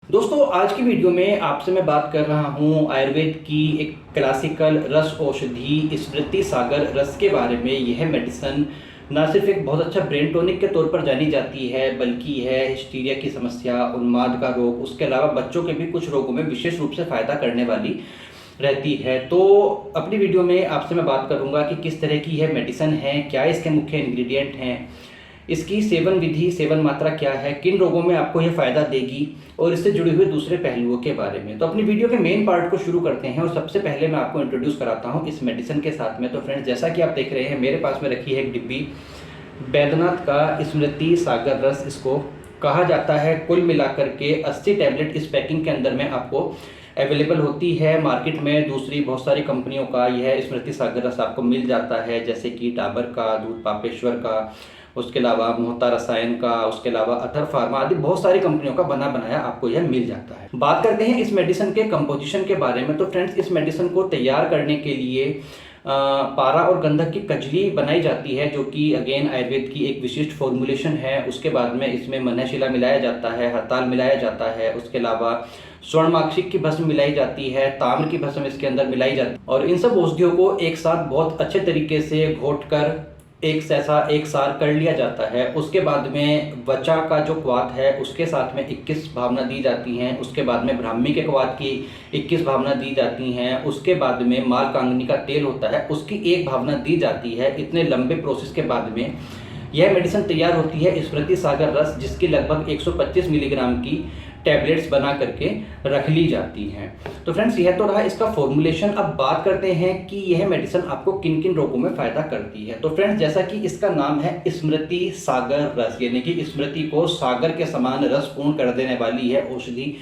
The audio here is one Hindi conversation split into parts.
दोस्तों आज की वीडियो में आपसे मैं बात कर रहा हूँ आयुर्वेद की एक क्लासिकल रस औषधि स्मृति सागर रस के बारे में। यह मेडिसिन ना सिर्फ एक बहुत अच्छा ब्रेन टॉनिक के तौर पर जानी जाती है बल्कि है हिस्टीरिया की समस्या, उन्माद का रोग, उसके अलावा बच्चों के भी कुछ रोगों में विशेष रूप से फ़ायदा करने वाली रहती है। तो अपनी वीडियो में आपसे मैं बात करूँगा कि किस तरह की यह मेडिसिन है, क्या इसके मुख्य इंग्रेडिएंट हैं, इसकी सेवन विधि, सेवन मात्रा क्या है, किन रोगों में आपको यह फ़ायदा देगी और इससे जुड़े हुए दूसरे पहलुओं के बारे में। तो अपनी वीडियो के मेन पार्ट को शुरू करते हैं और सबसे पहले मैं आपको इंट्रोड्यूस कराता हूं इस मेडिसिन के साथ में। तो फ्रेंड्स, जैसा कि आप देख रहे हैं मेरे पास में रखी है एक डिब्बी बैद्यनाथ का स्मृति सागर रस इसको कहा जाता है। कुल मिलाकर के 80 टैबलेट इस पैकिंग के अंदर में आपको अवेलेबल होती है। मार्केट में दूसरी बहुत सारी कंपनियों का यह स्मृति सागर रस आपको मिल जाता है, जैसे कि डाबर का, दूध पापेश्वर का, उसके अलावा मोहता रसायन का, उसके अलावा अथर फार्मा आदि बहुत सारी कंपनियों का बना बनाया आपको यह मिल जाता है। बात करते हैं इस मेडिसिन के कंपोजिशन के बारे में। तो फ्रेंड्स, इस मेडिसिन को तैयार करने के लिए पारा और गंधक की कजली बनाई जाती है, जो कि अगेन आयुर्वेद की एक विशिष्ट फॉर्मुलेशन है। उसके बाद में इसमें मनहशिला मिलाया जाता है, हरताल मिलाया जाता है, उसके अलावा स्वर्णमाक्षिक की भस्म मिलाई जाती है, ताम्र की भस्म इसके अंदर मिलाई जाती है और इन सब औषधियों को एक साथ बहुत अच्छे तरीके से घोट कर एक सार कर लिया जाता है। उसके बाद में वचा का जो क्वाथ है उसके साथ में 21 भावना दी जाती हैं। उसके बाद में ब्राह्मी के क्वाथ की 21 भावना दी जाती हैं। उसके बाद में मारकांगनी का तेल होता है उसकी 1 भावना दी जाती है। इतने लंबे प्रोसेस के बाद में यह मेडिसिन तैयार होती है स्मृति सागर रस, जिसकी लगभग 125 मिलीग्राम की टैबलेट्स बना करके रख ली जाती हैं। तो फ्रेंड्स, यह तो रहा इसका फॉर्मुलेशन। अब बात करते हैं कि यह मेडिसिन आपको किन किन रोगों में फ़ायदा करती है। तो फ्रेंड्स, जैसा कि इसका नाम है स्मृति सागर रस, यानी कि स्मृति को सागर के समान रसपूर्ण कर देने वाली है औषधि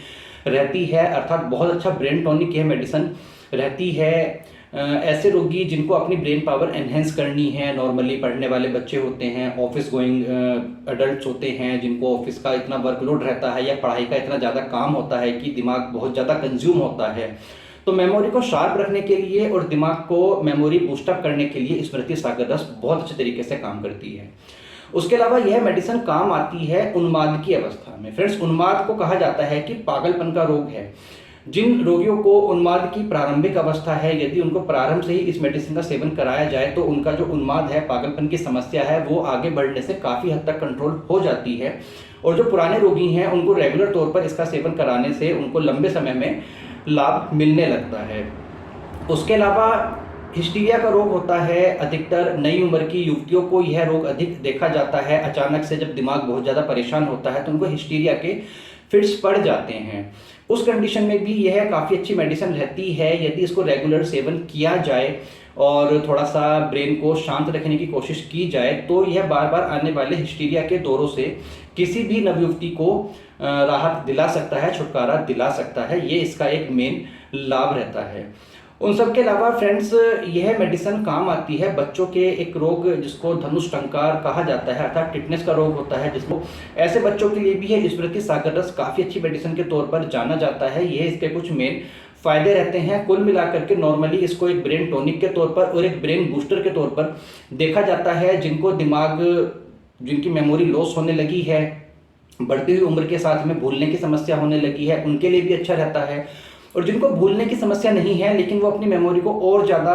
रहती है, अर्थात बहुत अच्छा ब्रेन टॉनिक यह मेडिसिन रहती है। ऐसे रोगी जिनको अपनी ब्रेन पावर एनहेंस करनी है, नॉर्मली पढ़ने वाले बच्चे होते हैं, ऑफिस गोइंग अडल्ट्स होते हैं, जिनको ऑफिस का इतना वर्कलोड रहता है या पढ़ाई का इतना ज़्यादा काम होता है कि दिमाग बहुत ज़्यादा कंज्यूम होता है, तो मेमोरी को शार्प रखने के लिए और दिमाग को मेमोरी बूस्टअप करने के लिए स्मृति सागर रस बहुत अच्छे तरीके से काम करती है। उसके अलावा यह मेडिसिन काम आती है उन्माद की अवस्था में। फ्रेंड्स, उन्माद को कहा जाता है कि पागलपन का रोग है। जिन रोगियों को उन्माद की प्रारंभिक अवस्था है, यदि उनको प्रारंभ से ही इस मेडिसिन का सेवन कराया जाए तो उनका जो उन्माद है, पागलपन की समस्या है, वो आगे बढ़ने से काफ़ी हद तक कंट्रोल हो जाती है। और जो पुराने रोगी हैं उनको रेगुलर तौर पर इसका सेवन कराने से उनको लंबे समय में लाभ मिलने लगता है। उसके अलावा हिस्टीरिया का रोग होता है, अधिकतर नई उम्र की युवतियों को यह रोग अधिक देखा जाता है। अचानक से जब दिमाग बहुत ज़्यादा परेशान होता है तो उनको हिस्टीरिया के फिट्स पड़ जाते हैं। उस कंडीशन में भी यह काफ़ी अच्छी मेडिसिन रहती है यदि इसको रेगुलर सेवन किया जाए और थोड़ा सा ब्रेन को शांत रखने की कोशिश की जाए, तो यह बार बार आने वाले हिस्टीरिया के दौरों से किसी भी नवयुवती को राहत दिला सकता है, छुटकारा दिला सकता है। ये इसका एक मेन लाभ रहता है। उन सब के अलावा फ्रेंड्स, यह मेडिसिन काम आती है बच्चों के एक रोग जिसको धनुष टंकार कहा जाता है, अर्थात टिटनेस का रोग होता है, जिसको ऐसे बच्चों के लिए भी है स्मृति सागर रस काफ़ी अच्छी मेडिसिन के तौर पर जाना जाता है। ये इसके कुछ मेन फायदे रहते हैं। कुल मिलाकर के नॉर्मली इसको एक ब्रेन टॉनिक के तौर पर और एक ब्रेन बूस्टर के तौर पर देखा जाता है। जिनकी मेमोरी लॉस होने लगी है, बढ़ती हुई उम्र के साथ में भूलने की समस्या होने लगी है, उनके लिए भी अच्छा रहता है। और जिनको भूलने की समस्या नहीं है लेकिन वो अपनी मेमोरी को और ज़्यादा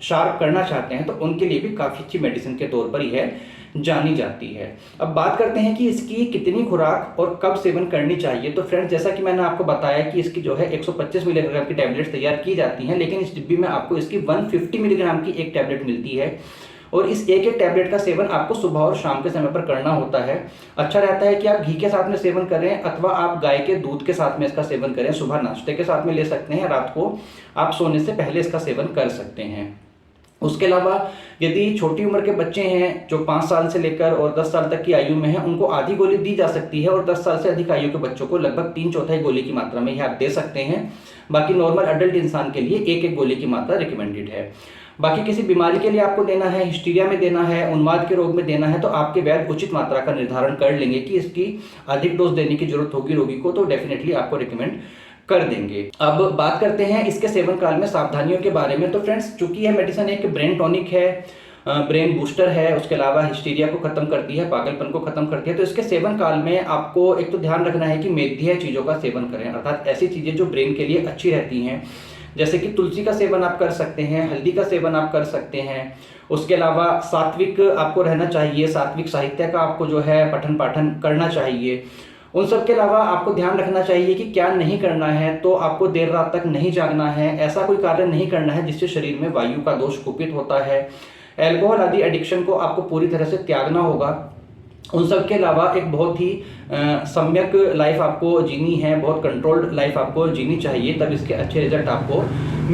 शार्प करना चाहते हैं, तो उनके लिए भी काफ़ी अच्छी मेडिसिन के तौर पर यह जानी जाती है। अब बात करते हैं कि इसकी कितनी खुराक और कब सेवन करनी चाहिए। तो फ्रेंड्स, जैसा कि मैंने आपको बताया कि इसकी जो है 125 मिलीग्राम की टैबलेट्स तैयार की जाती हैं, लेकिन इस डिब्बी में आपको इसकी 150 मिलीग्राम की एक टैबलेट मिलती है और इस एक एक टैबलेट का सेवन आपको सुबह और शाम के समय पर करना होता है। अच्छा रहता है कि आप घी के साथ में सेवन करें अथवा आप गाय के दूध के साथ में इसका सेवन करें। सुबह नाश्ते के साथ में ले सकते हैं, रात को आप सोने से पहले इसका सेवन कर सकते हैं। उसके अलावा यदि छोटी उम्र के बच्चे हैं जो 5 साल से लेकर और 10 साल तक की आयु में हैं, उनको आधी गोली दी जा सकती है और 10 साल से अधिक आयु के बच्चों को लगभग 3/4 गोली की मात्रा में यह आप दे सकते हैं। बाकी नॉर्मल अडल्ट इंसान के लिए 1-1 गोली की मात्रा रिकमेंडेड है। बाकी किसी बीमारी के लिए आपको देना है, हिस्टीरिया में देना है, उन्माद के रोग में देना है, तो आपके वैद्य उचित मात्रा का निर्धारण कर लेंगे कि इसकी अधिक डोज देने की जरूरत होगी रोगी को, तो डेफिनेटली आपको रिकमेंड कर देंगे। अब बात करते हैं इसके सेवन काल में सावधानियों के बारे में। तो फ्रेंड्स, चूंकि यह मेडिसिन एक ब्रेन टॉनिक है, ब्रेन बूस्टर है, उसके अलावा हिस्टीरिया को ख़त्म करती है, पागलपन को ख़त्म करती है। तो इसके सेवन काल में आपको एक तो ध्यान रखना है कि मेघदीय चीज़ों का सेवन करें, अर्थात ऐसी चीज़ें जो ब्रेन के लिए अच्छी रहती हैं, जैसे कि तुलसी का सेवन आप कर सकते हैं, हल्दी का सेवन आप कर सकते हैं। उसके अलावा सात्विक आपको रहना चाहिए, सात्विक साहित्य का आपको जो है पठन पाठन करना चाहिए। उन सब के अलावा आपको ध्यान रखना चाहिए कि क्या नहीं करना है, तो आपको देर रात तक नहीं जागना है, ऐसा कोई कार्य नहीं करना है जिससे शरीर में वायु का दोष कुपित होता है। एल्कोहल आदि एडिक्शन को आपको पूरी तरह से त्यागना होगा। उन सब के अलावा एक बहुत ही सम्यक लाइफ आपको जीनी है, बहुत कंट्रोल्ड लाइफ आपको जीनी चाहिए, तब इसके अच्छे रिजल्ट आपको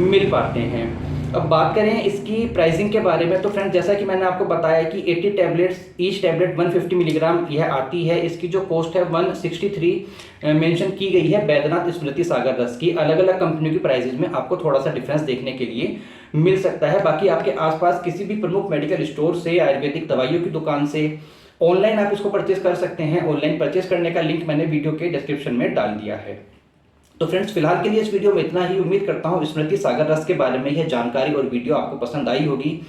मिल पाते हैं। अब बात करें इसकी प्राइसिंग के बारे में, तो फ्रेंड्स जैसा कि मैंने आपको बताया कि 80 टैबलेट्स, ईच टैबलेट 150 मिलीग्राम यह आती है। इसकी जो कॉस्ट है 163 मेंशन की गई है बैद्यनाथ स्मृति सागर रस की। अलग अलग कंपनियों की प्राइसेज में आपको थोड़ा सा डिफरेंस देखने के लिए मिल सकता है। बाकी आपके आसपास किसी भी प्रमुख मेडिकल स्टोर से, आयुर्वेदिक दवाइयों की दुकान से, ऑनलाइन आप इसको परचेज कर सकते हैं। ऑनलाइन परचेज करने का लिंक मैंने वीडियो के डिस्क्रिप्शन में डाल दिया है। तो फ्रेंड्स फिलहाल के लिए इस वीडियो में इतना ही। उम्मीद करता हूँ स्मृति सागर रस के बारे में यह जानकारी और वीडियो आपको पसंद आई होगी।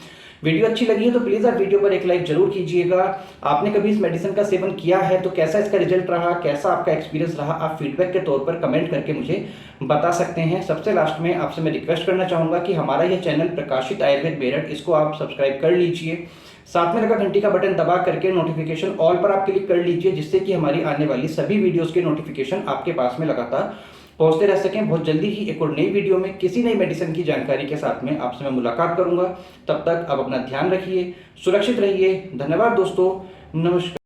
वीडियो अच्छी लगी है तो प्लीज़ आप वीडियो पर एक लाइक जरूर कीजिएगा। आपने कभी इस मेडिसिन का सेवन किया है तो कैसा इसका रिजल्ट रहा, कैसा आपका एक्सपीरियंस रहा, आप फीडबैक के तौर पर कमेंट करके मुझे बता सकते हैं। सबसे लास्ट में आपसे मैं रिक्वेस्ट करना चाहूँगा कि हमारा यह चैनल प्रकाशित आयुर्वेद मेरठ, इसको आप सब्सक्राइब कर लीजिए। साथ में लगा घंटी का बटन दबा करके नोटिफिकेशन ऑल पर आप क्लिक कर लीजिए, जिससे कि हमारी आने वाली सभी वीडियोस के नोटिफिकेशन आपके पास में लगातार पहुंचते रह सकें। बहुत जल्दी ही एक और नई वीडियो में किसी नई मेडिसिन की जानकारी के साथ में आपसे मैं मुलाकात करूंगा। तब तक आप अपना ध्यान रखिए, सुरक्षित रहिए। धन्यवाद दोस्तों, नमस्कार।